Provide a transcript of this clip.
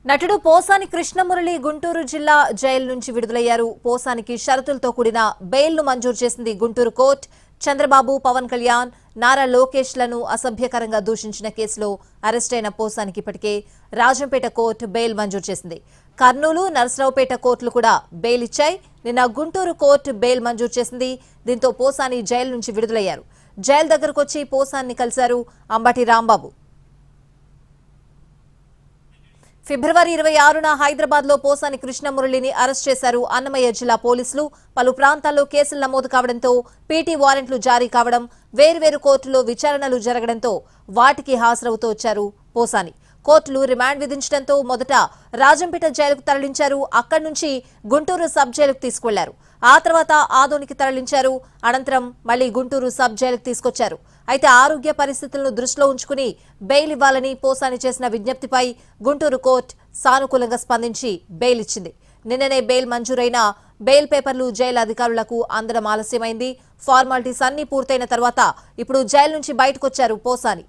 నటుడు పోసాని కృష్ణమురళి గుంటూరు జిల్లా జైలు నుంచి విడుదలయ్యారు. పోసానికి షరతులతో కూడిన బెయిల్ను మంజూరు చేసింది గుంటూరు కోర్టు. చంద్రబాబు, పవన్ కళ్యాణ్, నారా లోకేష్ లను అసభ్యకరంగా దూషించిన కేసులో అరెస్టైన పోసానికి ఇప్పటికే రాజంపేట కోర్టు బెయిల్ మంజూరు చేసింది. కర్నూలు, నరసరావుపేట కోర్టులు కూడా బెయిల్ ఇచ్చాయి. నిన్న గుంటూరు కోర్టు బెయిల్ మంజూరు చేసింది. దీంతో పోసాని జైలు నుంచి విడుదలయ్యారు. జైలు దగ్గరకు వచ్చి పోసాన్ని కలిశారు అంబటి రాంబాబు. ఫిబ్రవరి 26న హైదరాబాద్ లో పోసాని కృష్ణమురళిని అరెస్ట్ చేశారు అన్నమయ్య జిల్లా పోలీసులు. పలు ప్రాంతాల్లో కేసులు నమోదు కావడంతో పీటీ వారెంట్లు జారీ కావడం, వేర్వేరు కోర్టులో విచారణలు జరగడంతో వాటికి హాజరవుతూ వచ్చారు పోసాని. కోర్టులు రిమాండ్ విధించడంతో మొదట రాజంపేట జైలుకు తరలించారు. అక్కడి నుంచి గుంటూరు సబ్ జైలుకు తీసుకెళ్లారు. ఆ తర్వాత ఆదోనికి తరలించారు. అనంతరం మళ్లీ గుంటూరు సబ్ జైలుకు తీసుకొచ్చారు. అయితే ఆరోగ్య పరిస్థితులను దృష్టిలో ఉంచుకుని బెయిల్ ఇవ్వాలని పోసాని చేసిన విజ్ఞప్తిపై గుంటూరు కోర్టు సానుకూలంగా స్పందించి బెయిల్ ఇచ్చింది. నిన్ననే బెయిల్ మంజూరైన బెయిల్ పేపర్లు జైలు అధికారులకు అందడం ఆలస్యమైంది. ఫార్మాలిటీస్ అన్ని పూర్తయిన తర్వాత ఇప్పుడు జైలు నుంచి బయటకొచ్చారు పోసాని.